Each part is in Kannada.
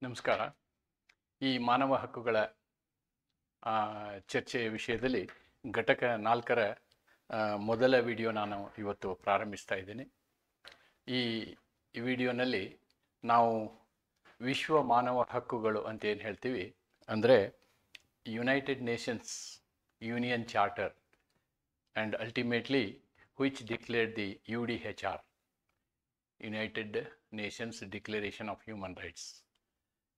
ನಮಸ್ಕಾರ. ಈ ಮಾನವ ಹಕ್ಕುಗಳ ಚರ್ಚೆಯ ವಿಷಯದಲ್ಲಿ ಘಟಕ 4ರ ಮೊದಲ ವಿಡಿಯೋ ನಾನು ಇವತ್ತು ಪ್ರಾರಂಭಿಸ್ತಾ ಇದ್ದೀನಿ. ಈ ವಿಡಿಯೋನಲ್ಲಿ ನಾವು ವಿಶ್ವ ಮಾನವ ಹಕ್ಕುಗಳು ಅಂತ ಏನು ಹೇಳ್ತೀವಿ ಅಂದರೆ United Nations union charter and ultimately which declared the UDHR, United Nations declaration of human rights.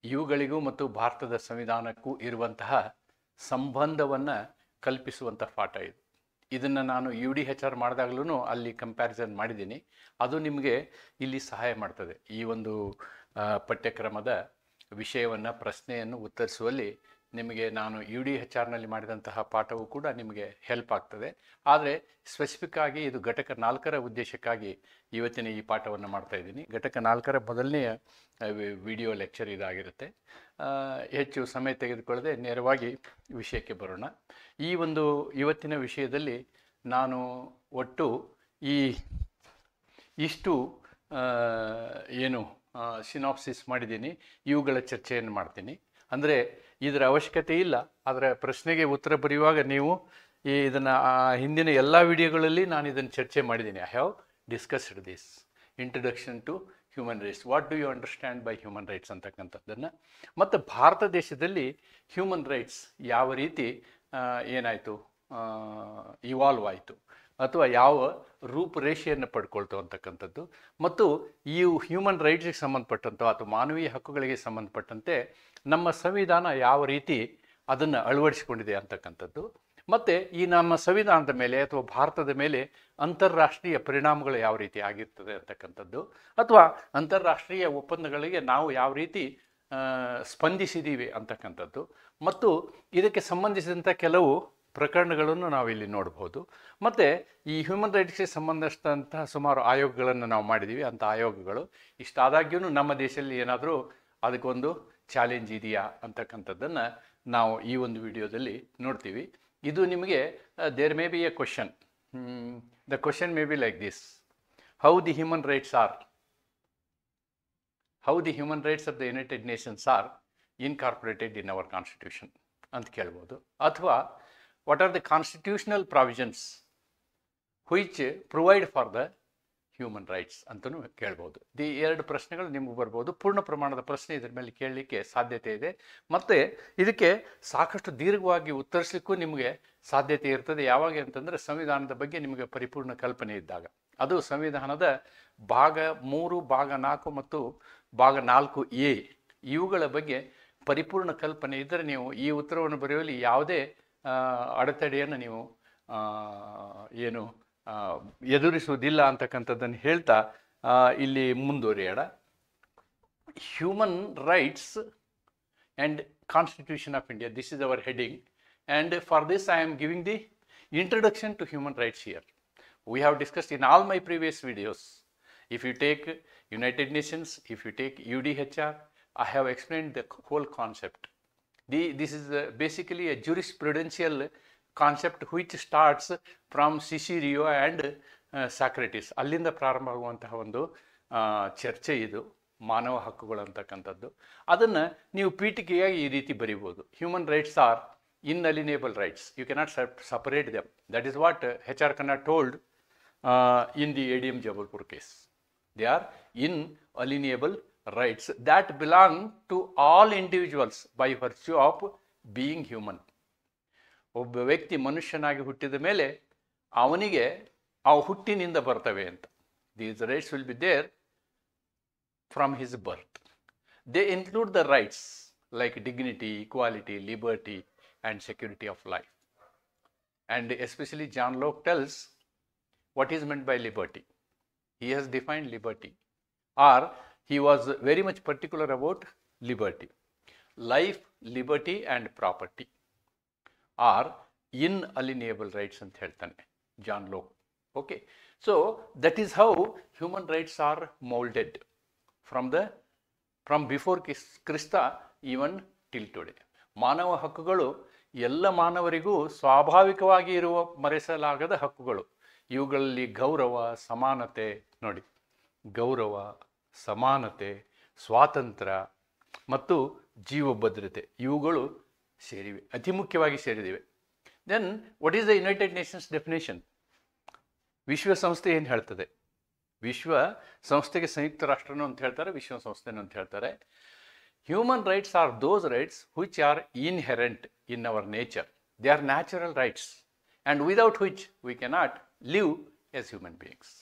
ಇವುಗಳಿಗೂ ಮತ್ತು ಭಾರತದ ಸಂವಿಧಾನಕ್ಕೂ ಇರುವಂತಹ ಸಂಬಂಧವನ್ನು ಕಲ್ಪಿಸುವಂಥ ಪಾಠ ಇದು. ಇದನ್ನು ನಾನು UDHR ಮಾಡಿದಾಗಲೂ ಅಲ್ಲಿ ಕಂಪ್ಯಾರಿಸನ್ ಮಾಡಿದ್ದೀನಿ. ಅದು ನಿಮಗೆ ಇಲ್ಲಿ ಸಹಾಯ ಮಾಡ್ತದೆ. ಈ ಒಂದು ಪಠ್ಯಕ್ರಮದ ವಿಷಯವನ್ನು ಪ್ರಶ್ನೆಯನ್ನು ಉತ್ತರಿಸುವಲ್ಲಿ ನಿಮಗೆ ನಾನು UDHRನಲ್ಲಿ ಮಾಡಿದಂತಹ ಪಾಠವು ಕೂಡ ನಿಮಗೆ ಹೆಲ್ಪ್ ಆಗ್ತದೆ. ಆದರೆ ಸ್ಪೆಸಿಫಿಕ್ ಆಗಿ ಇದು ಘಟಕ 4ರ ಉದ್ದೇಶಕ್ಕಾಗಿ ಇವತ್ತಿನ ಈ ಪಾಠವನ್ನು ಮಾಡ್ತಾ ಇದ್ದೀನಿ. ಘಟಕ 4ರ ಮೊದಲನೆಯ ವಿಡಿಯೋ ಲೆಕ್ಚರ್ ಇದಾಗಿರುತ್ತೆ. ಹೆಚ್ಚು ಸಮಯ ತೆಗೆದುಕೊಳ್ಳದೆ ನೇರವಾಗಿ ವಿಷಯಕ್ಕೆ ಬರೋಣ. ಈ ಒಂದು ಇವತ್ತಿನ ವಿಷಯದಲ್ಲಿ ನಾನು ಒಟ್ಟು ಇಷ್ಟು ಏನು ಸಿನಾಪ್ಸಿಸ್ ಮಾಡಿದ್ದೀನಿ, ಇವುಗಳ ಚರ್ಚೆಯನ್ನು ಮಾಡ್ತೀನಿ. ಅಂದರೆ ಇದರ ಅವಶ್ಯಕತೆ ಇಲ್ಲ, ಅದರ ಪ್ರಶ್ನೆಗೆ ಉತ್ತರ ಬರೆಯುವಾಗ ನೀವು ಇದನ್ನು ಹಿಂದಿನ ಎಲ್ಲ ವಿಡಿಯೋಗಳಲ್ಲಿ ನಾನು ಇದನ್ನು ಚರ್ಚೆ ಮಾಡಿದ್ದೀನಿ. I have discussed this introduction to human rights, what do you understand by human rights ಅಂತಕ್ಕಂಥದ್ದನ್ನು. ಮತ್ತು ಭಾರತ ದೇಶದಲ್ಲಿ ಹ್ಯೂಮನ್ ರೈಟ್ಸ್ ಯಾವ ರೀತಿ ಏನಾಯಿತು, ಇವಾಲ್ವ್ ಆಯಿತು ಅಥವಾ ಯಾವ ರೂಪುರೇಷೆಯನ್ನು ಪಡ್ಕೊಳ್ತು ಅಂತಕ್ಕಂಥದ್ದು, ಮತ್ತು ಈ ಹ್ಯೂಮನ್ ರೈಟ್ಸ್ಗೆ ಸಂಬಂಧಪಟ್ಟಂಥ ಅಥವಾ ಮಾನವೀಯ ಹಕ್ಕುಗಳಿಗೆ ಸಂಬಂಧಪಟ್ಟಂತೆ ನಮ್ಮ ಸಂವಿಧಾನ ಯಾವ ರೀತಿ ಅದನ್ನು ಅಳವಡಿಸಿಕೊಂಡಿದೆ ಅಂತಕ್ಕಂಥದ್ದು, ಮತ್ತು ಈ ನಮ್ಮ ಸಂವಿಧಾನದ ಮೇಲೆ ಅಥವಾ ಭಾರತದ ಮೇಲೆ ಅಂತಾರಾಷ್ಟ್ರೀಯ ಪರಿಣಾಮಗಳು ಯಾವ ರೀತಿ ಆಗಿರ್ತದೆ ಅಂತಕ್ಕಂಥದ್ದು, ಅಥವಾ ಅಂತಾರಾಷ್ಟ್ರೀಯ ಒಪ್ಪಂದಗಳಿಗೆ ನಾವು ಯಾವ ರೀತಿ ಸ್ಪಂದಿಸಿದ್ದೀವಿ ಅಂತಕ್ಕಂಥದ್ದು, ಮತ್ತು ಇದಕ್ಕೆ ಸಂಬಂಧಿಸಿದಂಥ ಕೆಲವು ಪ್ರಕರಣಗಳನ್ನು ನಾವು ಇಲ್ಲಿ ನೋಡ್ಬೋದು. ಮತ್ತು ಈ ಹ್ಯೂಮನ್ ರೈಟ್ಸ್ಗೆ ಸಂಬಂಧಿಸಿದಂತಹ ಸುಮಾರು ಆಯೋಗಗಳನ್ನು ನಾವು ಮಾಡಿದ್ದೀವಿ. ಅಂಥ ಆಯೋಗಗಳು ಇಷ್ಟಾದಾಗ್ಯೂ ನಮ್ಮ ದೇಶದಲ್ಲಿ ಏನಾದರೂ ಅದಕ್ಕೊಂದು ಚಾಲೆಂಜ್ ಇದೆಯಾ ಅಂತಕ್ಕಂಥದ್ದನ್ನು ನಾವು ಈ ಒಂದು ವಿಡಿಯೋದಲ್ಲಿ ನೋಡ್ತೀವಿ. ಇದು ನಿಮಗೆ there may be a question. The question may be like this: how the human rights of the United Nations are incorporated in our constitution ಅಂತ ಕೇಳ್ಬೋದು. ಅಥವಾ what are the constitutional provisions which provide for the human rights ಅಂತಲೂ ಕೇಳ್ಬೋದು. ಈ ಎರಡು ಪ್ರಶ್ನೆಗಳು ನಿಮಗೆ ಬರ್ಬೋದು. ಪೂರ್ಣ ಪ್ರಮಾಣದ ಪ್ರಶ್ನೆ ಇದರ ಮೇಲೆ ಕೇಳಲಿಕ್ಕೆ ಸಾಧ್ಯತೆ ಇದೆ, ಮತ್ತು ಇದಕ್ಕೆ ಸಾಕಷ್ಟು ದೀರ್ಘವಾಗಿ ಉತ್ತರಿಸಲಿಕ್ಕೂ ನಿಮಗೆ ಸಾಧ್ಯತೆ ಇರ್ತದೆ. ಯಾವಾಗ ಅಂತಂದರೆ ಸಂವಿಧಾನದ ಬಗ್ಗೆ ನಿಮಗೆ ಪರಿಪೂರ್ಣ ಕಲ್ಪನೆ ಇದ್ದಾಗ. ಅದು ಸಂವಿಧಾನದ ಭಾಗ 3, ಭಾಗ 4 ಮತ್ತು ಭಾಗ 4A ಇವುಗಳ ಬಗ್ಗೆ ಪರಿಪೂರ್ಣ ಕಲ್ಪನೆ ಇದ್ದರೆ ನೀವು ಈ ಉತ್ತರವನ್ನು ಬರೆಯುವಲ್ಲಿ ಯಾವುದೇ ಅಡೆತಡೆಯನ್ನು ನೀವು ಎದುರಿಸುವುದಿಲ್ಲ ಅಂತಕ್ಕಂಥದ್ದನ್ನು ಹೇಳ್ತಾ ಇಲ್ಲಿ ಮುಂದುವರಿಯೋಣ. Human rights and constitution of India, this is our heading, and for this I am giving the introduction to human rights here. We have discussed in all my previous videos. If you take United Nations, if you take UDHR, I have explained the whole concept. This is basically a jurisprudential concept which starts from Cicero and Socrates. ಅಲ್ಲಿಂದ ಪ್ರಾರಂಭವಾಗುವಂತಹ ಒಂದು ಚರ್ಚೆ ಇದು ಮಾನವ ಹಕ್ಕುಗಳು ಅಂತಕ್ಕಂಥದ್ದು. ಅದನ್ನು ನೀವು ಪೀಠಿಕೆಯಾಗಿ ಈ ರೀತಿ ಬರೀಬೋದು: human rights are inalienable rights. You cannot separate them. That is what HR Khanna told in the ADM Jabalpur case. They are inalienable rights that belong to all individuals by virtue of being human. ಒಬ್ಬ ವ್ಯಕ್ತಿ ಮನುಷ್ಯನಾಗಿ ಹುಟ್ಟಿದ ಮೇಲೆ ಅವನಿಗೆ ಆ ಹುಟ್ಟಿನಿಂದ ಬರ್ತವೆ ಅಂತ. These rights will be there from his birth. They include the rights like dignity, equality, liberty and security of life. And especially John Locke tells what is meant by liberty. He has defined liberty, or he was very much particular about liberty. Life, liberty and property are inalienable rights ಅಂತ ಹೇಳ್ತಾನೆ John Locke. Okay, so that is how human rights are moulded from before Christ even till today. ಮಾನವ ಹಕ್ಕುಗಳು ಎಲ್ಲ ಮಾನವರಿಗೂ ಸ್ವಾಭಾವಿಕವಾಗಿ ಇರುವ ಮರೆಸಲಾಗದ ಹಕ್ಕುಗಳು. ಇವುಗಳಲ್ಲಿ ಗೌರವ, ಸಮಾನತೆ, ನೋಡಿ, ಗೌರವ, ಸಮಾನತೆ, ಸ್ವಾತಂತ್ರ್ಯ, ಮತ್ತು ಜೀವ ಭದ್ರತೆ ಇವುಗಳು ಸೇರಿವೆ, ಅತಿ ಮುಖ್ಯವಾಗಿ ಸೇರಿದಿವೆ. Then what is the United Nations definition? ವಿಶ್ವಸಂಸ್ಥೆ ಏನು ಹೇಳ್ತದೆ? ವಿಶ್ವ ಸಂಸ್ಥೆಗೆ ಸಂಯುಕ್ತ ರಾಷ್ಟ್ರನು ಅಂತ ಹೇಳ್ತಾರೆ, ವಿಶ್ವಸಂಸ್ಥೆನೂ ಅಂತ ಹೇಳ್ತಾರೆ. Human rights are those rights which are inherent in our nature. They are natural rights and without which we cannot live as human beings.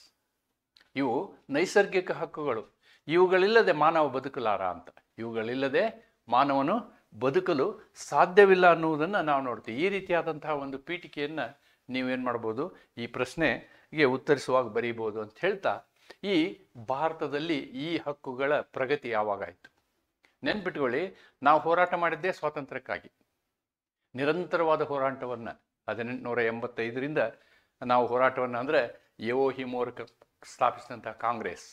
ಇವು ನೈಸರ್ಗಿಕ ಹಕ್ಕುಗಳು, ಇವುಗಳಿಲ್ಲದೆ ಮಾನವ ಬದುಕಲಾರ ಅಂತ. ಇವುಗಳಿಲ್ಲದೆ ಮಾನವನು ಬದುಕಲು ಸಾಧ್ಯವಿಲ್ಲ ಅನ್ನುವುದನ್ನು ನಾವು ನೋಡ್ತೀವಿ. ಈ ರೀತಿಯಾದಂತಹ ಒಂದು ಪೀಠಿಕೆಯನ್ನು ನೀವೇನು ಮಾಡ್ಬೋದು, ಈ ಪ್ರಶ್ನೆಗೆ ಉತ್ತರಿಸುವಾಗ ಬರೀಬೋದು ಅಂತ ಹೇಳ್ತಾ, ಈ ಭಾರತದಲ್ಲಿ ಈ ಹಕ್ಕುಗಳ ಪ್ರಗತಿ ಯಾವಾಗಾಯಿತು? ನೆನ್ಪಿಟ್ಕೊಳ್ಳಿ, ನಾವು ಹೋರಾಟ ಮಾಡಿದ್ದೇ ಸ್ವಾತಂತ್ರ್ಯಕ್ಕಾಗಿ. ನಿರಂತರವಾದ ಹೋರಾಟವನ್ನು 1885ರಿಂದ ನಾವು ಹೋರಾಟವನ್ನು, ಅಂದರೆ ಎವೋ ಹಿಮೋರ್ ಸ್ಥಾಪಿಸಿದಂಥ ಕಾಂಗ್ರೆಸ್,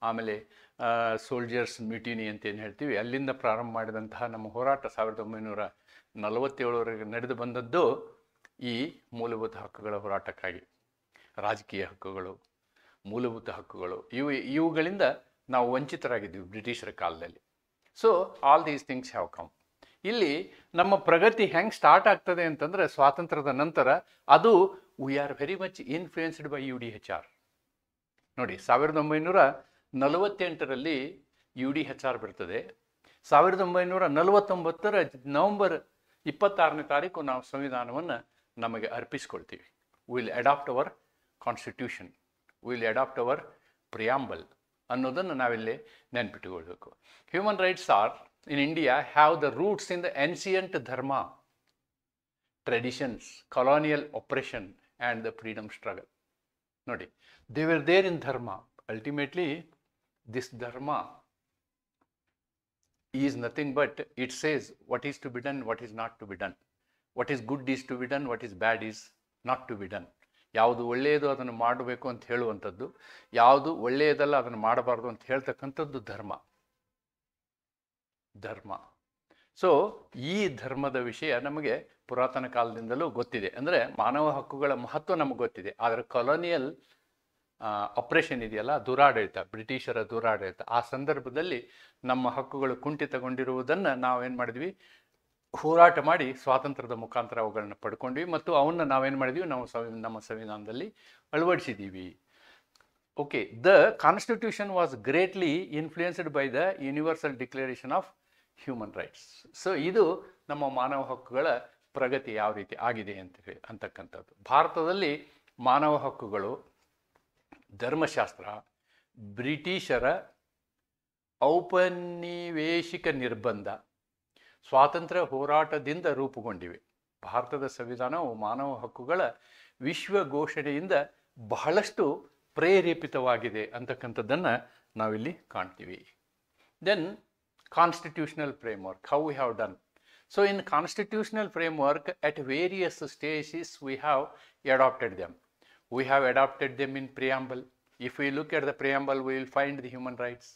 ಆಮೇಲೆ ಸೋಲ್ಜರ್ಸ್ ಮ್ಯೂಟಿನಿ ಅಂತ ಏನು ಹೇಳ್ತೀವಿ, ಅಲ್ಲಿಂದ ಪ್ರಾರಂಭ ಮಾಡಿದಂತಹ ನಮ್ಮ ಹೋರಾಟ 1947ವರೆಗೆ ನಡೆದು ಬಂದದ್ದು ಈ ಮೂಲಭೂತ ಹಕ್ಕುಗಳ ಹೋರಾಟಕ್ಕಾಗಿ. ರಾಜಕೀಯ ಹಕ್ಕುಗಳು, ಮೂಲಭೂತ ಹಕ್ಕುಗಳು, ಇವುಗಳಿಂದ ನಾವು ವಂಚಿತರಾಗಿದ್ದೀವಿ ಬ್ರಿಟಿಷರ ಕಾಲದಲ್ಲಿ. So all these things have come. ಇಲ್ಲಿ ನಮ್ಮ ಪ್ರಗತಿ ಹೆಂಗೆ ಸ್ಟಾರ್ಟ್ ಆಗ್ತದೆ ಅಂತಂದರೆ, ಸ್ವಾತಂತ್ರ್ಯದ ನಂತರ ಅದು we are very much influenced by UDHR. ನೋಡಿ, 1948ರಲ್ಲಿ UDHR ಬರ್ತದೆ. 1949ರ ನವೆಂಬರ್ 26ನೇ ತಾರೀಕು ನಾವು ಸಂವಿಧಾನವನ್ನು ನಮಗೆ ಅರ್ಪಿಸ್ಕೊಳ್ತೀವಿ. Will adopt our constitution, will adopt our preamble ಅನ್ನೋದನ್ನು ನಾವಿಲ್ಲಿ ನೆನ್ಪಿಟ್ಟುಕೊಳ್ಬೇಕು. Human rights are in India have the roots in the ancient dharma, traditions, colonial oppression and the freedom struggle. Nodi, they were there in dharma. Ultimately, this dharma is nothing but it says what is to be done, what is not to be done. What is good is to be done, what is bad is not to be done. ಯಾವುದು ಒಳ್ಳೆಯದು ಅದನ್ನು ಮಾಡಬೇಕು ಅಂತ ಹೇಳುವಂಥದ್ದು, ಯಾವುದು ಒಳ್ಳೆಯದಲ್ಲ ಅದನ್ನು ಮಾಡಬಾರ್ದು ಅಂತ ಹೇಳ್ತಕ್ಕಂಥದ್ದು ಧರ್ಮ. ಸೊ ಈ ಧರ್ಮದ ವಿಷಯ ನಮಗೆ ಪುರಾತನ ಕಾಲದಿಂದಲೂ ಗೊತ್ತಿದೆ. ಅಂದರೆ ಮಾನವ ಹಕ್ಕುಗಳ ಮಹತ್ವ ನಮಗೆ ಗೊತ್ತಿದೆ. ಆದರೆ ಕೊಲೋನಿಯಲ್ ಆಪರೇಷನ್ ಇದೆಯಲ್ಲ, ದುರಾಡಳಿತ, ಬ್ರಿಟಿಷರ ದುರಾಡಳಿತ, ಆ ಸಂದರ್ಭದಲ್ಲಿ ನಮ್ಮ ಹಕ್ಕುಗಳು ಕುಂಠಿತಗೊಂಡಿರುವುದನ್ನು ನಾವೇನು ಮಾಡಿದ್ವಿ, ಹೋರಾಟ ಮಾಡಿ ಸ್ವಾತಂತ್ರ್ಯದ ಮುಖಾಂತರ ಅವುಗಳನ್ನ ಪಡ್ಕೊಂಡ್ವಿ ಮತ್ತು ಅವನ್ನ ನಾವೇನು ಮಾಡಿದ್ವಿ, ನಾವು ನಮ್ಮ ಸಂವಿಧಾನದಲ್ಲಿ ಅಳವಡಿಸಿದ್ದೀವಿ. Okay, the constitution was greatly influenced by the universal declaration of human rights. So ಇದು ನಮ್ಮ ಮಾನವ ಹಕ್ಕುಗಳ ಪ್ರಗತಿ ಯಾವ ರೀತಿ ಆಗಿದೆ ಅಂತಕ್ಕಂಥದ್ದು. ಭಾರತದಲ್ಲಿ ಮಾನವ ಹಕ್ಕುಗಳು ಧರ್ಮಶಾಸ್ತ್ರ, ಬ್ರಿಟಿಷರ ಔಪನಿವೇಶಿಕ ನಿರ್ಬಂಧ, ಸ್ವಾತಂತ್ರ್ಯ ಹೋರಾಟದಿಂದ ರೂಪುಗೊಂಡಿವೆ. ಭಾರತದ ಸಂವಿಧಾನವು ಮಾನವ ಹಕ್ಕುಗಳ ವಿಶ್ವ ಘೋಷಣೆಯಿಂದ ಬಹಳಷ್ಟು ಪ್ರೇರೇಪಿತವಾಗಿದೆ ಅಂತಕ್ಕಂಥದ್ದನ್ನು ನಾವಿಲ್ಲಿ ಕಾಣ್ತೀವಿ. Then constitutional framework, how we have done. So in constitutional framework, at various stages we have adopted them. We have adopted them in preamble. If we look at the preamble, we will find the human rights.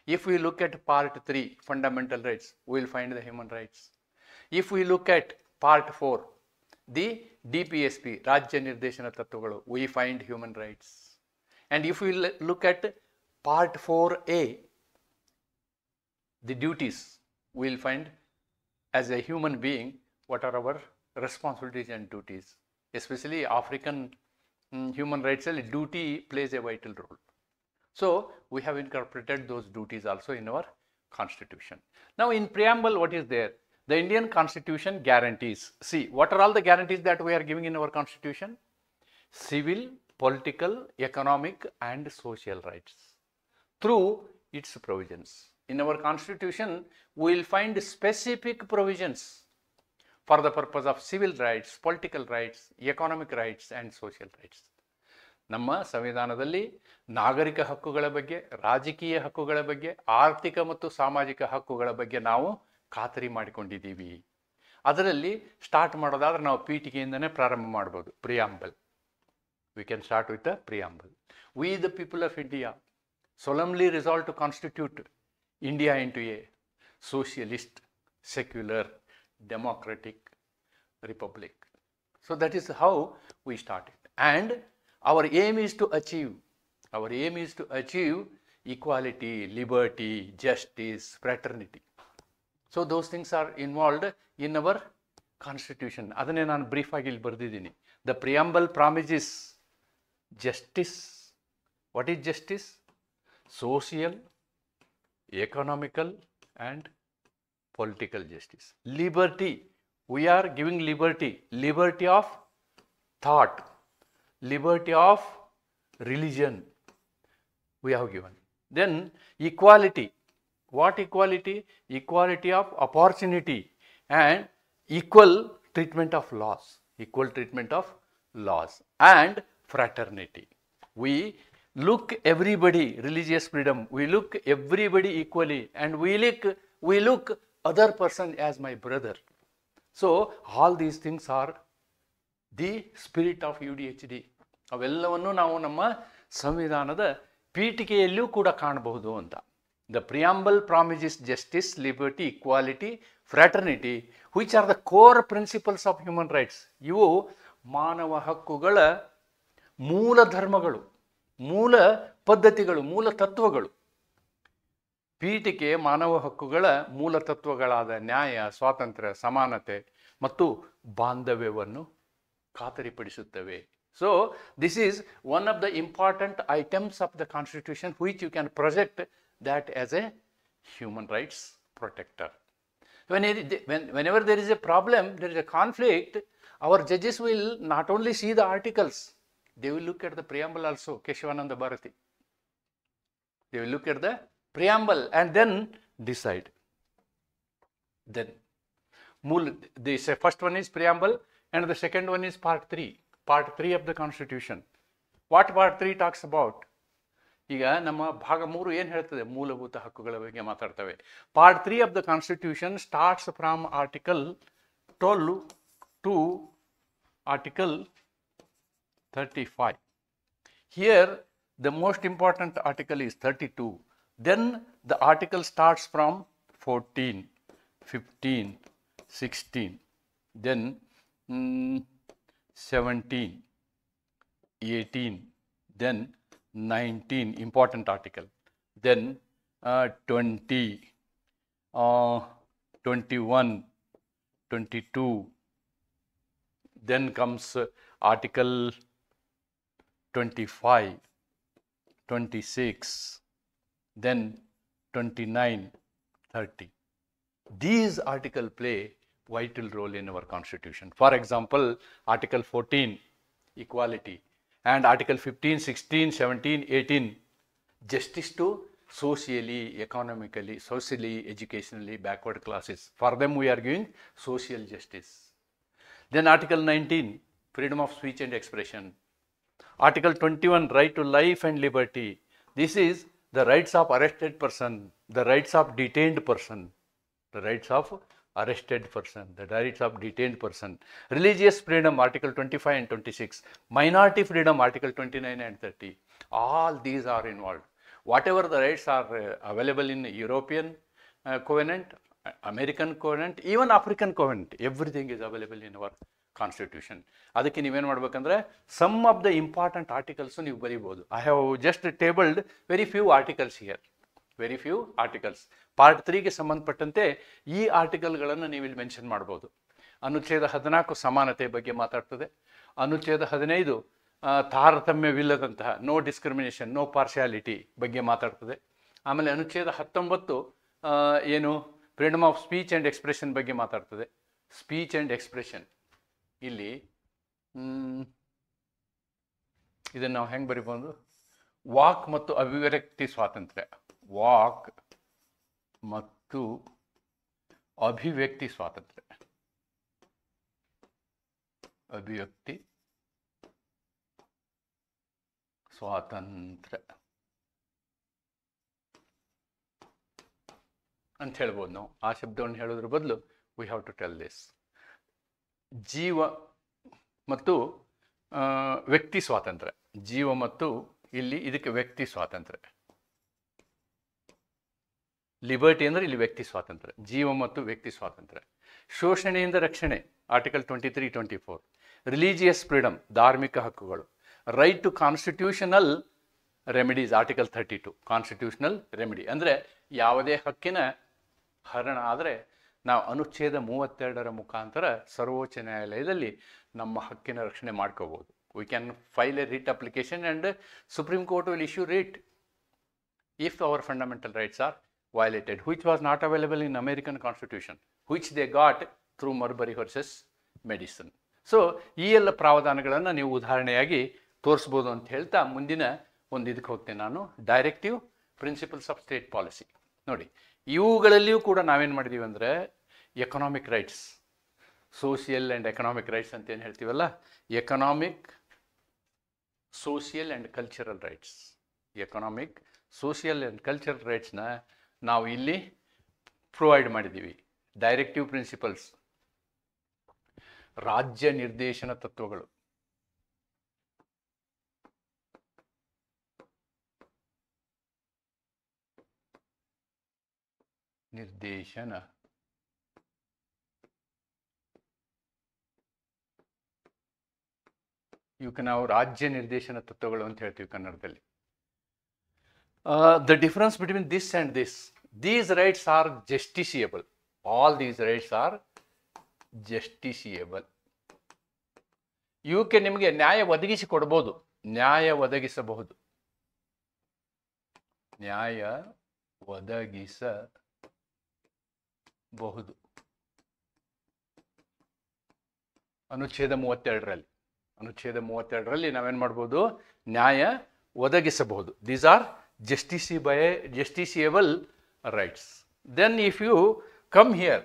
If we look at part 3, fundamental rights, we will find the human rights. If we look at part 4, the DPSP, Rajya Nirdeshana Tattwagalu, we find human rights. And if we look at part 4A, the duties, we will find as a human being what are our responsibilities and duties. Especially African human rights, duty plays a vital role. So we have incorporated those duties also in our constitution. Now in preamble, what is there? The Indian constitution guarantees. See, what are all the guarantees that we are giving in our constitution? Civil, political, economic and social rights through its provisions. In our constitution, we will find specific provisions for the purpose of civil rights, political rights, economic rights and social rights. ನಮ್ಮ ಸಂವಿಧಾನದಲ್ಲಿ ನಾಗರಿಕ ಹಕ್ಕುಗಳ ಬಗ್ಗೆ, ರಾಜಕೀಯ ಹಕ್ಕುಗಳ ಬಗ್ಗೆ, ಆರ್ಥಿಕ ಮತ್ತು ಸಾಮಾಜಿಕ ಹಕ್ಕುಗಳ ಬಗ್ಗೆ ನಾವು ಖಾತರಿ ಮಾಡಿಕೊಂಡಿದ್ದೀವಿ. ಅದರಲ್ಲಿ ಸ್ಟಾರ್ಟ್ ಮಾಡೋದಾದ್ರೆ ನಾವು ಪೀಠಿಕೆಯಿಂದನೇ ಪ್ರಾರಂಭ ಮಾಡ್ಬೋದು. Preamble, we can start with the preamble. We the people of India solemnly resolve to constitute India into a socialist, secular, democratic republic. So that is how we started. And our aim is to achieve equality, liberty, justice, fraternity. So those things are involved in our constitution. ಅದನ್ನೇ ನಾನು ಬ್ರೀಫ್ ಆಗಿ ಇಲ್ಲಿ ಬರೆದಿದ್ದೀನಿ. The preamble promises justice. What is justice? Social, economical and political justice. Liberty. We are giving liberty. Liberty of thought. Liberty of religion. We have given. Then equality. What equality? Equality of opportunity and equal treatment of laws. Equal treatment of laws and fraternity. We look everybody, religious freedom, we look everybody equally, and we look other person as my brother. So all these things are the spirit of UDHD. ಅವೆಲ್ಲವನ್ನು ನಾವು ನಮ್ಮ ಸಂವಿಧಾನದ ಪೀಠಿಕೆಯಲ್ಲೂ ಕೂಡ ಕಾಣಬಹುದು ಅಂತ. The preamble promises justice, liberty, equality, fraternity, which are the core principles of human rights. ಇವು ಮಾನವ ಹಕ್ಕುಗಳ ಮೂಲ ಧರ್ಮಗಳು, ಮೂಲ ಪದ್ಧತಿಗಳು, ಮೂಲ ತತ್ವಗಳು. ಪೀಠಿಕೆ ಮಾನವ ಹಕ್ಕುಗಳ ಮೂಲ ತತ್ವಗಳಾದ ನ್ಯಾಯ, ಸ್ವಾತಂತ್ರ್ಯ, ಸಮಾನತೆ ಮತ್ತು ಬಾಂಧವ್ಯವನ್ನು ಖಾತರಿಪಡಿಸುತ್ತವೆ. So this is one of the important items of the Constitution which you can project that as a human rights protector. Whenever there is a problem, there is a conflict, our judges will not only see the articles, they will look at the preamble also. Keshavananda Bharati. They will look at the preamble and then decide. Then, the first one is preamble and the second one is part 3. Part 3 of the Constitution. What part 3 talks about? ಈಗ ನಮ್ಮ ಭಾಗ 3 ಏನು ಹೇಳ್ತದೆ? ಮೂಲಭೂತ ಹಕ್ಕುಗಳ ಬಗ್ಗೆ ಮಾತಾಡ್ತವೆ. Part 3 of the Constitution starts from Article 12 to Article 35. Here the most important article is 32. Then the article starts from 14, 15, 16, then 17, 18, then 19, important article, then 20, 21, 22, then comes article 25, 26, then 29, 30. These articles play vital role in our Constitution. For example, Article 14, equality, and Article 15, 16, 17, 18, justice to socially, economically, socially, educationally backward classes. For them we are giving social justice. Then Article 19, freedom of speech and expression. Article 21, right to life and liberty. This is the rights of arrested person, the rights of detained person, the rights of arrested person, the rights of detained person. Religious freedom, Article 25 and 26. Minority freedom, Article 29 and 30. All these are involved. Whatever the rights are available in European Covenant, American Covenant, even African Covenant, everything is available in our Constitution. ಅದಕ್ಕೆ ನೀವೇನು ಮಾಡಬೇಕಂದ್ರೆ some of the important articles ನೀವು ಬರೀಬಹುದು. I have just tabled very few articles here. Very few articles. Part 3ಗೆ ಸಂಬಂಧಪಟ್ಟಂತೆ ಈ ಆರ್ಟಿಕಲ್ಗಳನ್ನು ನೀವು ಇಲ್ಲಿ ಮೆನ್ಷನ್ ಮಾಡ್ಬೋದು. ಅನುಚ್ಛೇದ 14 ಸಮಾನತೆ ಬಗ್ಗೆ ಮಾತಾಡ್ತದೆ. ಅನುಚ್ಛೇದ 15 ತಾರತಮ್ಯವಿಲ್ಲದಂತಹ, ನೋ ಡಿಸ್ಕ್ರಿಮಿನೇಷನ್, ನೋ ಪಾರ್ಶಿಯಾಲಿಟಿ ಬಗ್ಗೆ ಮಾತಾಡ್ತದೆ. ಆಮೇಲೆ ಅನುಚ್ಛೇದ 19 ಏನು freedom of speech and expression ಬಗ್ಗೆ ಮಾತಾಡ್ತದೆ. ಸ್ಪೀಚ್ ಆ್ಯಂಡ್ ಎಕ್ಸ್ಪ್ರೆಷನ್ ಇಲ್ಲಿ ಇದನ್ನು ನಾವು ಹೆಂಗೆ ಬರಿಬೋದು? ವಾಕ್ ಮತ್ತು ಅಭಿವ್ಯಕ್ತಿ ಸ್ವಾತಂತ್ರ್ಯ. ವಾಕ್ ಮತ್ತು ಅಭಿವ್ಯಕ್ತಿ ಸ್ವಾತಂತ್ರ್ಯ. ಅಭಿವ್ಯಕ್ತಿ ಸ್ವಾತಂತ್ರ್ಯ ಅಂತ ಹೇಳ್ಬೋದು ನಾವು. ಆ ಶಬ್ದವನ್ನು ಹೇಳೋದ್ರ ಬದಲು we have to tell this. ಜೀವ ಮತ್ತು ವ್ಯಕ್ತಿ ಸ್ವಾತಂತ್ರ್ಯ. ಜೀವ ಮತ್ತು ಇಲ್ಲಿ ಇದಕ್ಕೆ ವ್ಯಕ್ತಿ ಸ್ವಾತಂತ್ರ್ಯ. ಲಿಬರ್ಟಿ ಅಂದರೆ ಇಲ್ಲಿ ವ್ಯಕ್ತಿ ಸ್ವಾತಂತ್ರ್ಯ, ಜೀವ ಮತ್ತು ವ್ಯಕ್ತಿ ಸ್ವಾತಂತ್ರ್ಯ. ಶೋಷಣೆಯಿಂದ ರಕ್ಷಣೆ, ಆರ್ಟಿಕಲ್ 23, 24. ರಿಲಿಜಿಯಸ್ ಫ್ರೀಡಮ್, ಧಾರ್ಮಿಕ ಹಕ್ಕುಗಳು. Right to constitutional remedies article 32 constitutional remedy ಅಂದರೆ ಯಾವುದೇ ಹಕ್ಕಿನ ಹರಣ ಆದರೆ ನಾವು ಅನುಚ್ಛೇದ 32ರ ಮುಖಾಂತರ ಸರ್ವೋಚ್ಚ ನ್ಯಾಯಾಲಯದಲ್ಲಿ ನಮ್ಮ ಹಕ್ಕಿನ ರಕ್ಷಣೆ ಮಾಡ್ಕೋಬೋದು. We can file A writ application and supreme court will issue writ if our fundamental rights are violated, which was not available in American Constitution, which they got through Marbury versus Madison. So ಈ ಎಲ್ಲ ಪ್ರಾವಧಾನಗಳನ್ನು ನೀವು ಉದಾಹರಣೆಯಾಗಿ ತೋರಿಸ್ಬೋದು ಅಂತ ಹೇಳ್ತಾ ಮುಂದಿನ ಒಂದು ಇದಕ್ಕೆ ಹೋಗ್ತೇನೆ ನಾನು. Directive principles of state policy ನೋಡಿ, ಇವುಗಳಲ್ಲಿಯೂ ಕೂಡ ನಾವೇನು ಮಾಡಿದ್ದೀವಿ ಅಂದರೆ economic rights, social and economic rights ಅಂತ ಏನು ಹೇಳ್ತೀವಲ್ಲ, economic, social and cultural rights, economic, social and cultural ರೈಟ್ಸ್ನ ನಾವು ಇಲ್ಲಿ ಪ್ರೊವೈಡ್ ಮಾಡಿದ್ದೀವಿ. ಡೈರೆಕ್ಟಿವ್ ಪ್ರಿನ್ಸಿಪಲ್ಸ್, ರಾಜ್ಯ ನಿರ್ದೇಶನ ತತ್ವಗಳು, ನಿರ್ದೇಶನ ಇವಕ್ಕೆ ನಾವು ರಾಜ್ಯ ನಿರ್ದೇಶನ ತತ್ವಗಳು ಅಂತ ಹೇಳ್ತೀವಿ ಕನ್ನಡದಲ್ಲಿ. The difference between this and this, these rights are justiciable. All these rights are justiciable. ಇವಕ್ಕೆ ನಿಮಗೆ ನ್ಯಾಯ ಒದಗಿಸಿ ಕೊಡ್ಬೋದು, ನ್ಯಾಯ ಒದಗಿಸಬಹುದು, ನ್ಯಾಯ ಒದಗಿಸಬಹುದು ಅನುಚ್ಛೇದ 32ರಲ್ಲಿ. ಅನುಚ್ಛೇದ 32ರಲ್ಲಿ ನಾವೇನು ಮಾಡ್ಬೋದು, ನ್ಯಾಯ ಒದಗಿಸಬಹುದು. These are justiciable rights. Then if you come here,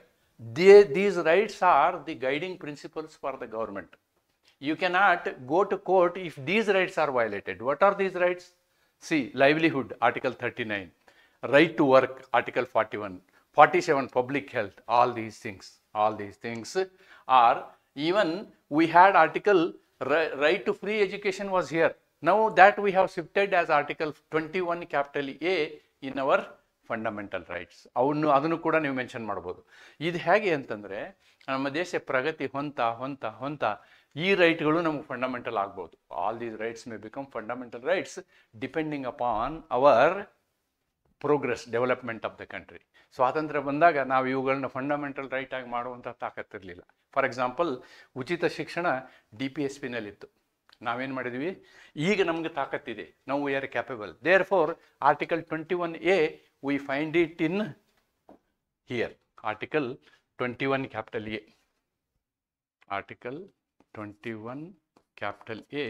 these rights are the guiding principles for the government. You cannot go to court if these rights are violated. What are these rights? See, livelihood, Article 39, right to work, Article 41, 47, public health, all these things are, even we had article right to free education was here. Now that we have shifted as Article 21 capital A in our fundamental rights. ಅದನ್ನು ಕೂಡ ನೀವು ಮೆನ್ಷನ್ ಮಾಡ್ಬೋದು. ಇದು ಹೇಗೆ ಅಂತಂದರೆ, ನಮ್ಮ ದೇಶ ಪ್ರಗತಿ ಹೊಂತ ಈ ರೈಟ್ಗಳು ನಮಗೆ ಫಂಡಮೆಂಟಲ್ ಆಗ್ಬೋದು. All these rights may become fundamental rights depending upon our progress, development of the country. ಸ್ವಾತಂತ್ರ್ಯ ಬಂದಾಗ ನಾವು ಇವುಗಳನ್ನ ಫಂಡಮೆಂಟಲ್ ರೈಟ್ ಆಗಿ ಮಾಡುವಂಥ ತಾಕತ್ತಿರಲಿಲ್ಲ. ಫಾರ್ ಎಕ್ಸಾಂಪಲ್, ಉಚಿತ ಶಿಕ್ಷಣ DPSPನಲ್ಲಿತ್ತು. ನಾವೇನು ಮಾಡಿದ್ವಿ, ಈಗ ನಮಗೆ ತಾಕತ್ತಿದೆ, ನಾವು we are capable. Therefore article 21A we find it in here. Article 21 capital A, article 21 capital A,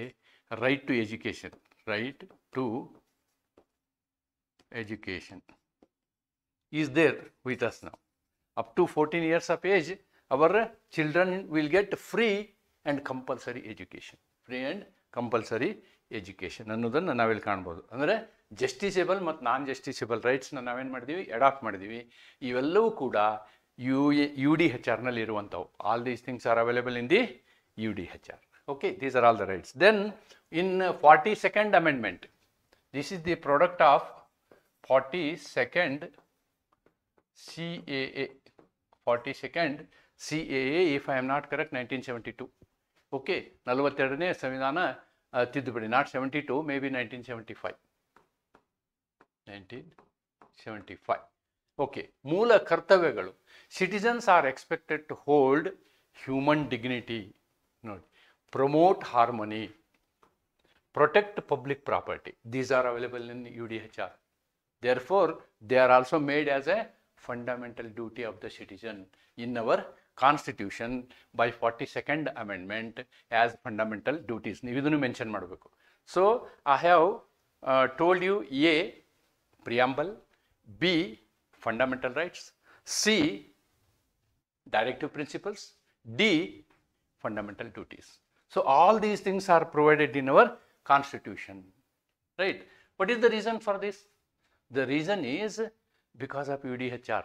right to education, right to education is there with us ನಾವು. Up to 14 years of age our children will get free and compulsory education. Free and compulsory education ಅನ್ನೋದನ್ನು ನಾವಿಲ್ಲಿ ಕಾಣ್ಬೋದು. ಅಂದರೆ ಜಸ್ಟಿಸೇಬಲ್ ಮತ್ತು ನಾನ್ ಜಸ್ಟಿಸೇಬಲ್ ರೈಟ್ಸ್ನ ನಾವೇನು ಮಾಡಿದ್ದೀವಿ, ಅಡಾಪ್ಟ್ ಮಾಡಿದ್ದೀವಿ. ಇವೆಲ್ಲವೂ ಕೂಡ UDHRನಲ್ಲಿ ಇರುವಂಥವು. All these things are available in the UDHR. Okay, these are all the rights. Then in 42nd amendment, this is the product of 42nd CAA, 42nd CAA, if I am not correct, 1972. Okay, 42ನೇ ಸಂವಿಧಾನ ತಿದ್ದುಪಡಿ, ನಾಟ್ 72, ಮೇ ಬಿ 1975. ಓಕೆ, ಮೂಲ ಕರ್ತವ್ಯಗಳು. Citizens are expected to hold human dignity, ನೋಡಿ, promote harmony, protect public property. These are available in UDHR. Therefore, they are also made as a fundamental duty of the citizen in our Constitution by 42nd Amendment as fundamental duties. ನೀವು ಇದನ್ನು ಮೆನ್ಷನ್ ಮಾಡಬೇಕು. So I have told you A, preamble, B, fundamental rights, C, directive principles, D, fundamental duties. So all these things are provided in our Constitution, right? What is the reason for this? The reason is because of UDHR.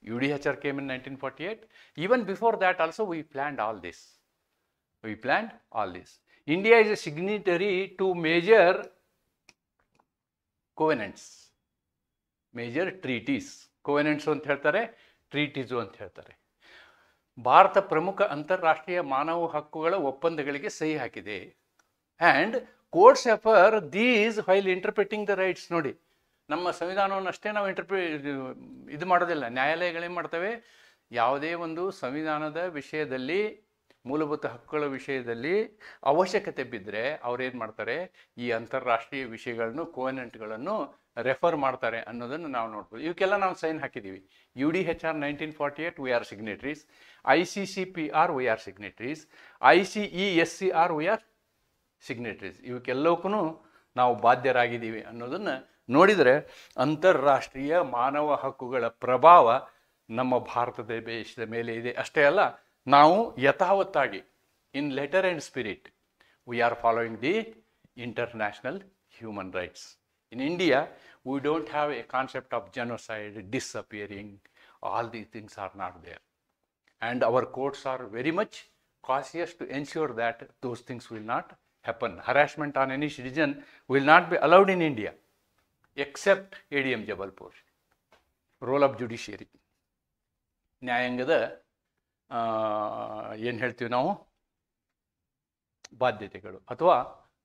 UDHR came in 1948. Even before that also we planned all this. India is a signatory to major covenants, major treaties. Covenants ಅಂತ ಹೇಳ್ತಾರೆ, ಟ್ರೀಟೀಸು ಅಂತ ಹೇಳ್ತಾರೆ. ಭಾರತ ಪ್ರಮುಖ ಅಂತಾರಾಷ್ಟ್ರೀಯ ಮಾನವ ಹಕ್ಕುಗಳ ಒಪ್ಪಂದಗಳಿಗೆ ಸಹಿ ಹಾಕಿದೆ. And courts refer these while interpreting the rights. ನೋಡಿ, ನಮ್ಮ ಸಂವಿಧಾನವನ್ನು ಅಷ್ಟೇ ನಾವು ಇದು ಮಾಡೋದಿಲ್ಲ. ನ್ಯಾಯಾಲಯಗಳೇನು ಮಾಡ್ತವೆ, ಯಾವುದೇ ಒಂದು ಸಂವಿಧಾನದ ವಿಷಯದಲ್ಲಿ, ಮೂಲಭೂತ ಹಕ್ಕುಗಳ ವಿಷಯದಲ್ಲಿ ಅವಶ್ಯಕತೆ ಬಿದ್ದರೆ ಅವ್ರೇನು ಮಾಡ್ತಾರೆ, ಈ ಅಂತಾರಾಷ್ಟ್ರೀಯ ವಿಷಯಗಳನ್ನು, ಕೋವೆನೆಂಟ್ಗಳನ್ನು ರೆಫರ್ ಮಾಡ್ತಾರೆ ಅನ್ನೋದನ್ನು ನಾವು ನೋಡ್ಬೋದು. ಇವಕ್ಕೆಲ್ಲ ನಾವು ಸೈನ್ ಹಾಕಿದ್ದೀವಿ. UDHR 1948 we are signatories, ICCPR we are signatories, ICESCR we are signatories. ಇವಕ್ಕೆಲ್ಲವಕ್ಕೂ ನಾವು ಬಾಧ್ಯರಾಗಿದ್ದೀವಿ ಅನ್ನೋದನ್ನು ನೋಡಿದರೆ ಅಂತಾರಾಷ್ಟ್ರೀಯ ಮಾನವ ಹಕ್ಕುಗಳ ಪ್ರಭಾವ ನಮ್ಮ ಭಾರತದ ದೇಶದ ಮೇಲೆ ಇದೆ. ಅಷ್ಟೇ ಅಲ್ಲ, ನಾವು ಯಥಾವತ್ತಾಗಿ in letter and spirit we are following the international human rights. In India, we don't have a concept of genocide, disappearing. All these things are not there. And our courts are very much cautious to ensure that those things will not happen. Harassment on any citizen will not be allowed in India, except ADM Jabalpur. Role of judiciary. ನ್ಯಾಯಾಂಗದ ಏನು ಹೇಳ್ತೀವಿ ನಾವು, ಬಾಧ್ಯತೆಗಳು ಅಥವಾ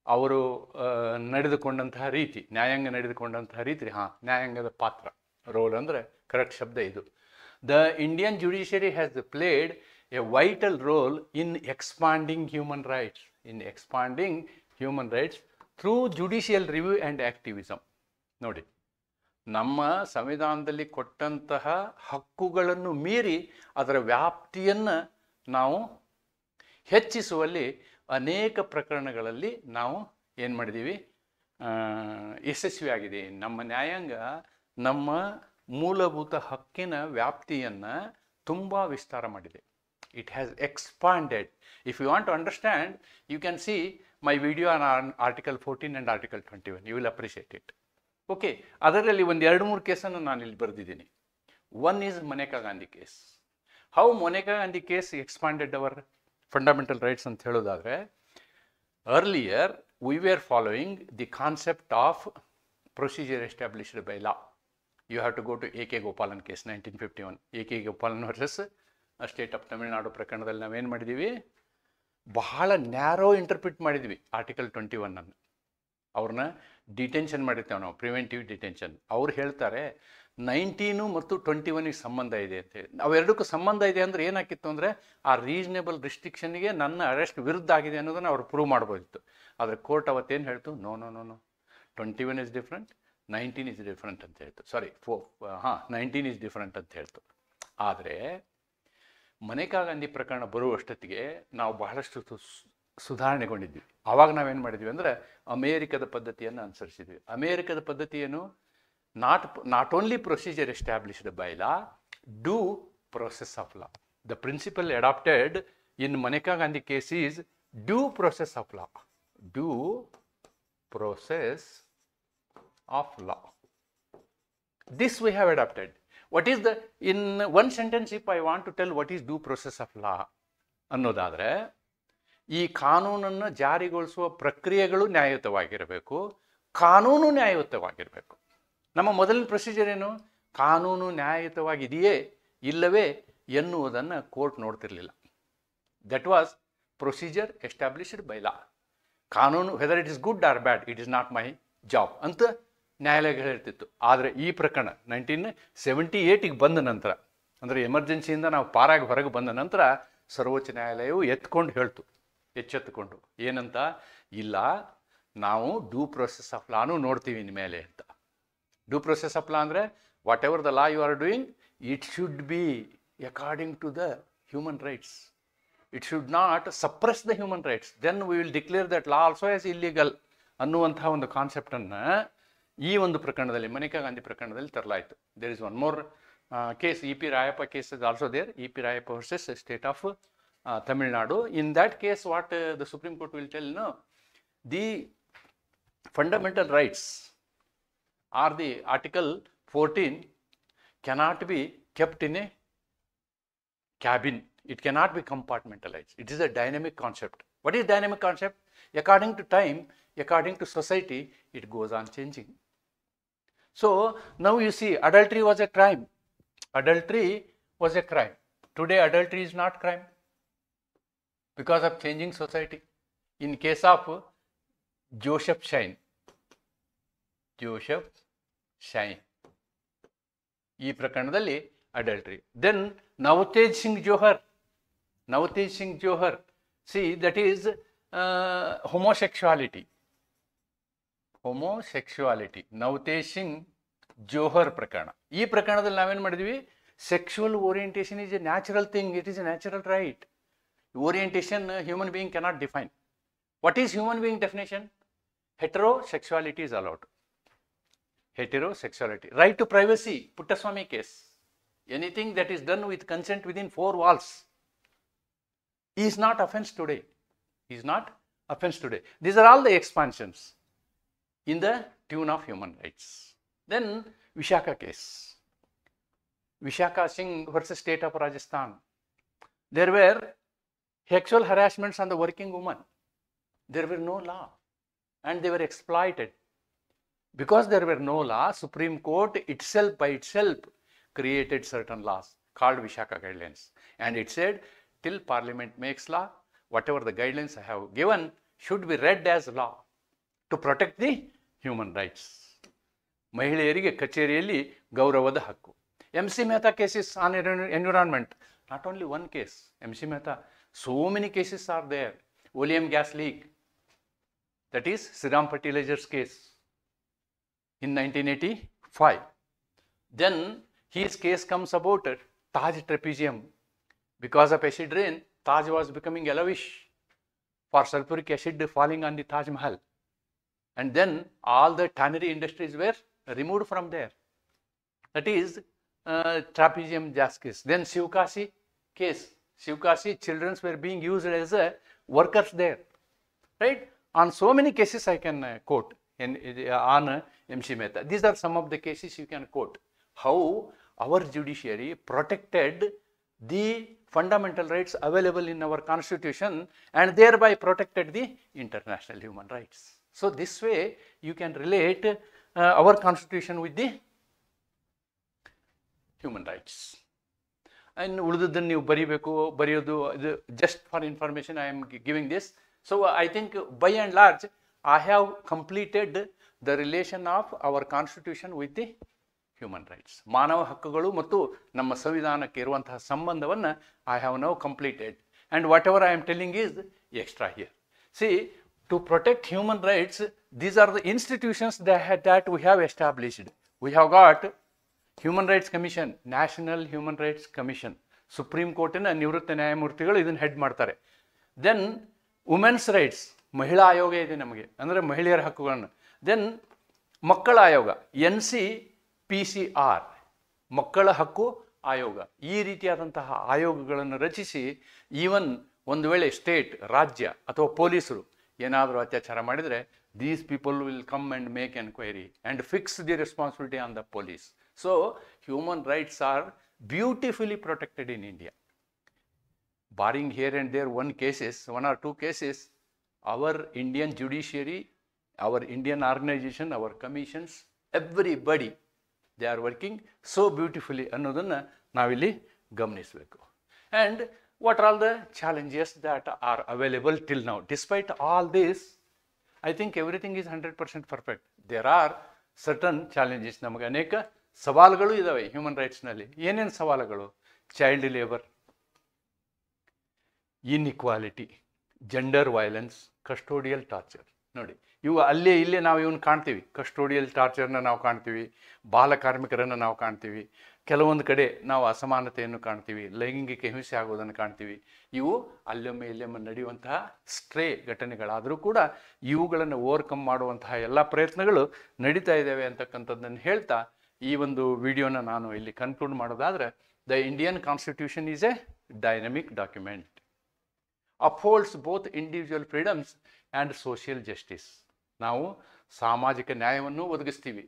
ಅವರು ನಡೆದುಕೊಂಡಂತಹ ರೀತಿ, ನ್ಯಾಯಾಂಗ ನಡೆದುಕೊಂಡಂತಹ ರೀತಿ, ನ್ಯಾಯಾಂಗದ ಪಾತ್ರ, ರೋಲ್ ಅಂದರೆ ಕರೆಕ್ಟ್ ಶಬ್ದ ಇದು. The Indian judiciary has played A vital role in expanding human rights through judicial review and activism. ನೋಡಿ, ನಮ್ಮ ಸಂವಿಧಾನದಲ್ಲಿ ಕೊಟ್ಟಂತಹ ಹಕ್ಕುಗಳನ್ನು ಮೀರಿ ಅದರ ವ್ಯಾಪ್ತಿಯನ್ನು ನಾವು ಹೆಚ್ಚಿಸುವಲ್ಲಿ ಅನೇಕ ಪ್ರಕರಣಗಳಲ್ಲಿ ನಾವು ಏನು ಮಾಡಿದ್ದೀವಿ, ಯಶಸ್ವಿಯಾಗಿದೆ. ನಮ್ಮ ನ್ಯಾಯಾಂಗ ನಮ್ಮ ಮೂಲಭೂತ ಹಕ್ಕಿನ ವ್ಯಾಪ್ತಿಯನ್ನು ತುಂಬ ವಿಸ್ತಾರ ಮಾಡಿದೆ. It has expanded. If you want to understand, you can see my video on article 14 and article 21. You will appreciate it. Okay, ಅದರಲ್ಲಿ ಒಂದು 2-3 ಕೇಸನ್ನು ನಾನು ಇಲ್ಲಿ ಬರೆದಿದ್ದೀನಿ. One is Maneka Gandhi case. How Maneka Gandhi case expanded our fundamental rights ಅಂತ ಹೇಳೋದಾದರೆ, earlier we were following the concept of procedure established by law. You have to go to A.K. Gopalan case 1951. A.K. Gopalan versus state of Tamil Nadu ಪ್ರಕರಣದಲ್ಲಿ ನಾವೇನು ಮಾಡಿದ್ದೀವಿ, ಬಹಳ ನ್ಯಾರೋ ಇಂಟರ್ಪ್ರಿಟ್ ಮಾಡಿದ್ವಿ ಆರ್ಟಿಕಲ್ 21 ಅನ್ನು. ಅವ್ರನ್ನ ಡಿಟೆನ್ಷನ್ ಮಾಡಿರ್ತೇವೆ ನಾವು, ಪ್ರಿವೆಂಟಿವ್ ಡಿಟೆನ್ಷನ್. ಅವ್ರು ಹೇಳ್ತಾರೆ 19 ಮತ್ತು 21 ಸಂಬಂಧ ಇದೆ ಅಂತ ಹೇಳಿ. ಅವೆರಡಕ್ಕೂ ಸಂಬಂಧ ಇದೆ ಅಂದರೆ ಏನಾಕಿತ್ತು ಅಂದರೆ, ಆ ರೀಸನೇಬಲ್ ರಿಸ್ಟ್ರಿಕ್ಷನ್ಗೆ ನನ್ನ ಅರೆಸ್ಟ್ ವಿರುದ್ಧ ಆಗಿದೆ ಅನ್ನೋದನ್ನು ಅವ್ರು ಪ್ರೂವ್ ಮಾಡ್ಬೋದಿತ್ತು. ಆದರೆ ಕೋರ್ಟ್ ಅವತ್ತೇನು ಹೇಳ್ತು, no 21 is different, 19 is different ಅಂತ ಹೇಳ್ತು. 19 ಇಸ್ ಡಿಫ್ರೆಂಟ್ ಅಂತ ಹೇಳ್ತು. ಆದರೆ ಮನೇಕಾ ಗಾಂಧಿ ಪ್ರಕರಣ ಬರುವಷ್ಟೊತ್ತಿಗೆ ನಾವು ಬಹಳಷ್ಟು ಸುಧಾರಣೆಗೊಂಡಿದ್ವಿ. ಆವಾಗ ನಾವೇನು ಮಾಡಿದ್ವಿ ಅಂದರೆ, ಅಮೇರಿಕದ ಪದ್ಧತಿಯನ್ನು ಅನುಸರಿಸಿದ್ವಿ. ಅಮೇರಿಕದ ಪದ್ಧತಿ ಏನು, not only procedure established by law, due process of law. The principle adopted in Maneka Gandhi case is due process of law. Due process of law. This we have adopted. What is the, in one sentence if I want to tell what is due process of law ಅನ್ನೋದಾದರೆ, ಈ ಕಾನೂನನ್ನು ಜಾರಿಗೊಳಿಸುವ ಪ್ರಕ್ರಿಯೆಗಳು ನ್ಯಾಯಯುತವಾಗಿರಬೇಕು, ಕಾನೂನು ನ್ಯಾಯಯುತವಾಗಿರಬೇಕು. ನಮ್ಮ ಮೊದಲಿನ ಪ್ರೊಸೀಜರ್ ಏನು, ಕಾನೂನು ನ್ಯಾಯಯುತವಾಗಿದೆಯೇ ಇಲ್ಲವೇ ಎನ್ನುವುದನ್ನು ಕೋರ್ಟ್ ನೋಡ್ತಿರ್ಲಿಲ್ಲ. That was procedure established by law. ಕಾನೂನು whether it is good or bad, it is not my job ಅಂತ ನ್ಯಾಯಾಲಯಗಳು ಹೇಳ್ತಿತ್ತು. ಆದರೆ ಈ ಪ್ರಕರಣ 1978 ಬಂದ ನಂತರ, ಅಂದರೆ ಎಮರ್ಜೆನ್ಸಿಯಿಂದ ನಾವು ಪಾರಾಗಿ ಹೊರಗೆ ಬಂದ ನಂತರ, ಸರ್ವೋಚ್ಚ ನ್ಯಾಯಾಲಯವು ಎಚ್ಚೆತ್ತುಕೊಂಡು ಏನಂತ, ಇಲ್ಲ ನಾವು ಡ್ಯೂ ಪ್ರೊಸೆಸ್ ಆಫ್ ಲಾನು ನೋಡ್ತೀವಿ ಇನ್ಮೇಲೆ ಅಂತ. ಡ್ಯೂ ಪ್ರೊಸೆಸ್ ಆಫ್ ಲಾ ಅಂದರೆ, whatever the law you are doing, it should be according to the human rights. It should not suppress the human rights. Then we will declare that law also as illegal ಅನ್ನುವಂತಹ ಒಂದು ಕಾನ್ಸೆಪ್ಟನ್ನು ಈ ಒಂದು ಪ್ರಕರಣದಲ್ಲಿ, ಮನೇಕಾ ಗಾಂಧಿ ಪ್ರಕರಣದಲ್ಲಿ ತರಲಾಯಿತು. There is one more case, E.P. Rayappa case is also there. E.P. Rayappa versus state of Tamil Nadu. In that case, what the Supreme Court will tell, no, the fundamental rights or the Article 14 cannot be kept in a cabin. It cannot be compartmentalized. It is a dynamic concept. What is dynamic concept? According to time, according to society, it goes on changing. So now you see, adultery was a crime. Adultery was a crime. Today adultery is not crime because of changing society. In case of Joseph Shine ಈ ಪ್ರಕರಣದಲ್ಲಿ adultery. Then Navtej Singh Johar, see that is homosexuality. Navtej Singh Johar ಪ್ರಕರಣ. ಈ ಪ್ರಕರಣದಲ್ಲಿ ನಾವೇನು ಮಾಡಿದ್ವಿ, sexual orientation is a natural thing, it is a natural right. Orientation human being cannot define. What is human being definition? Heterosexuality is allowed. Right to privacy, Puttaswamy case. Anything that is done with consent within 4 walls is not offense today. These are all the expansions in the tune of human rights. Then Vishaka case. Vishaka Singh versus State of Rajasthan. There were sexual harassments on the working woman. There were no law and they were exploited. Because there were no law, Supreme Court by itself created certain laws called Vishaka Guidelines. And it said, till Parliament makes law, whatever the guidelines I have given should be read as law to protect the human rights. ಮಹಿಳೆಯರಿಗೆ ಕಚೇರಿಯಲ್ಲಿ ಗೌರವದ ಹಕ್ಕು. MC Mehta cases on environment, not only one case, MC Mehta, so many cases are there. Oleum gas leak, that is Shriram Fertilizers case in 1985. Then his case comes about Taj trapezium. Because of acid rain, Taj was becoming yellowish for sulfuric acid falling on the Taj Mahal. And then all the tannery industries were removed from there. That is trapezium gas case. Then Shivkasi case. Shivkasi, children were being used as workers there. Right? On so many cases I can quote on MC Mehta. These are some of the cases you can quote. How our judiciary protected the fundamental rights available in our constitution and thereby protected the international human rights. So this way you can relate our constitution with the human rights. And ಉಳಿದದ್ದನ್ನು ನೀವು ಬರೆಯೋದು just for information I am giving this. So I think by and large I have completed the relation of our constitution with the human rights. ಮಾನವ ಹಕ್ಕುಗಳು ಮತ್ತು ನಮ್ಮ ಸಂವಿಧಾನಕ್ಕೆ ಇರುವಂತಹ ಸಂಬಂಧವನ್ನು I have now completed. And whatever I am telling is extra here. See, to protect human rights, these are the institutions that we have established. We have got Human Rights Commission, National Human Rights Commission. Supreme ಕೋರ್ಟಿನ ನಿವೃತ್ತ ನ್ಯಾಯಮೂರ್ತಿಗಳು ಇದನ್ನು ಹೆಡ್ ಮಾಡ್ತಾರೆ. ದೆನ್ ವುಮೆನ್ಸ್ ರೈಟ್ಸ್, ಮಹಿಳಾ ಆಯೋಗ ಇದೆ ನಮಗೆ, ಅಂದರೆ ಮಹಿಳೆಯರ ಹಕ್ಕುಗಳನ್ನು. ದೆನ್ ಮಕ್ಕಳ ಆಯೋಗ, NCPCR, ಮಕ್ಕಳ ಹಕ್ಕು ಆಯೋಗ. ಈ ರೀತಿಯಾದಂತಹ ಆಯೋಗಗಳನ್ನು ರಚಿಸಿ ಈವನ್ ಒಂದು ವೇಳೆ ಸ್ಟೇಟ್, ರಾಜ್ಯ ಅಥವಾ ಪೊಲೀಸರು ಏನಾದರೂ ಅತ್ಯಾಚಾರ ಮಾಡಿದರೆ these people will come and make enquiry and fix the responsibility on the police. So human rights are beautifully protected in India. Barring here and there one or two cases, our Indian judiciary, our Indian organization, our commissions, everybody, they are working so beautifully ಅನ್ನೋದನ್ನು ನಾವಿಲ್ಲಿ ಗಮನಿಸಬೇಕು. And what are all the challenges that are available till now? Despite all this, I think everything is 100% perfect. There are certain challenges. ನಮಗೆ ಅನೇಕ ಸವಾಲುಗಳು ಇದ್ದಾವೆ ಹ್ಯೂಮನ್ ರೈಟ್ಸ್ನಲ್ಲಿ. ಏನೇನು ಸವಾಲುಗಳು? Child labour, inequality, gender violence, custodial torture. ನೋಡಿ, ಇವು ಅಲ್ಲೇ ಇಲ್ಲೇ ನಾವು ಇವನ್ನ ಕಾಣ್ತೀವಿ. ಕಸ್ಟೋಡಿಯಲ್ ಟಾರ್ಚರ್ನ ನಾವು ಕಾಣ್ತೀವಿ, ಬಾಲ ಕಾರ್ಮಿಕರನ್ನು ನಾವು ಕಾಣ್ತೀವಿ, ಕೆಲವೊಂದು ಕಡೆ ನಾವು ಅಸಮಾನತೆಯನ್ನು ಕಾಣ್ತೀವಿ, ಲೈಂಗಿಕ ಹಿಂಸೆ ಆಗೋದನ್ನು ಕಾಣ್ತೀವಿ. ಇವು ಅಲ್ಲೊಮ್ಮೆ ಇಲ್ಲೊಮ್ಮೆ ನಡೆಯುವಂತಹ ಸ್ಟ್ರೇ ಘಟನೆಗಳಾದರೂ ಕೂಡ ಇವುಗಳನ್ನು ಓವರ್ಕಮ್ ಮಾಡುವಂತಹ ಎಲ್ಲ ಪ್ರಯತ್ನಗಳು ನಡೀತಾ ಇದ್ದಾವೆ ಅಂತಕ್ಕಂಥದ್ದನ್ನು ಹೇಳ್ತಾ ಈ ಒಂದು ವಿಡಿಯೋನ ನಾನು ಇಲ್ಲಿ ಕನ್ಕ್ಲೂಡ್ ಮಾಡೋದಾದರೆ, the Indian constitution is A dynamic document, upholds both individual freedoms and social justice. ನಾವು ಸಾಮಾಜಿಕ ನ್ಯಾಯವನ್ನು ಒದಗಿಸ್ತೀವಿ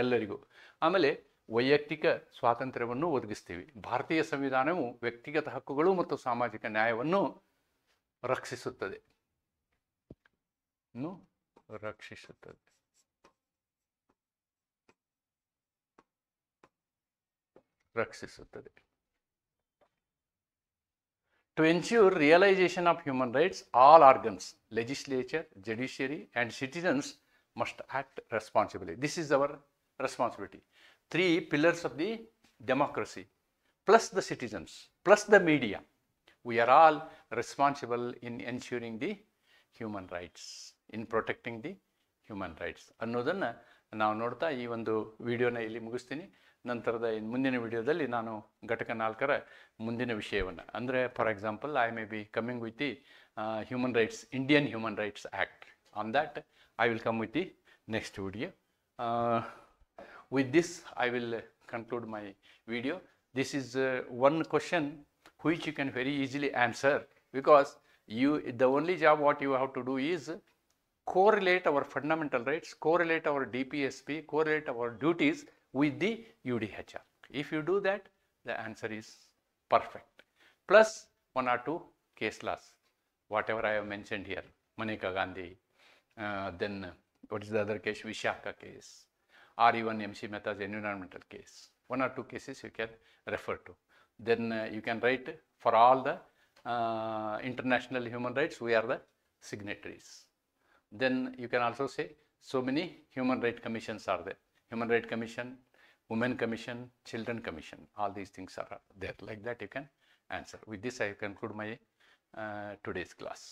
ಎಲ್ಲರಿಗೂ, ಆಮೇಲೆ ವೈಯಕ್ತಿಕ ಸ್ವಾತಂತ್ರ್ಯವನ್ನು ಒದಗಿಸ್ತೀವಿ. ಭಾರತೀಯ ಸಂವಿಧಾನವು ವ್ಯಕ್ತಿಗತ ಹಕ್ಕುಗಳು ಮತ್ತು ಸಾಮಾಜಿಕ ನ್ಯಾಯವನ್ನು ರಕ್ಷಿಸುತ್ತದೆ. To ensure realization of human rights, all organs, legislature, judiciary, and citizens must act responsibly. This is our responsibility. 3 pillars of the democracy, plus the citizens, plus the media. We are all responsible in ensuring the human rights, in protecting the human rights ಅನ್ನೋದನ್ನು ನಾವು ನೋಡ್ತಾ ಈ ಒಂದು ವಿಡಿಯೋನ ಇಲ್ಲಿ ಮುಗಿಸ್ತೀನಿ. ನಂತರದ ಮುಂದಿನ ವಿಡಿಯೋದಲ್ಲಿ ನಾನು ಘಟಕ 4ರ ಮುಂದಿನ ವಿಷಯವನ್ನು, ಅಂದರೆ for example I may be coming with the human rights, Indian human rights act. On that I will come with the next video. With this, I will conclude my video. This is one question which you can very easily answer, because the only job what you have to do is correlate our fundamental rights, correlate our DPSP, correlate our duties with the UDHR. If you do that, the answer is perfect. Plus 1 or 2 case laws, whatever I have mentioned here, Maneka Gandhi, then what is the other case, Vishaka case, or even MC Mehta's environmental case. 1 or 2 cases you can refer to. Then you can write for all the international human rights, we are the signatories. Then you can also say so many human rights commissions are there. Human Rights Commission, Women Commission, Children Commission, all these things are there. Like that you can answer. With this I conclude my today's class.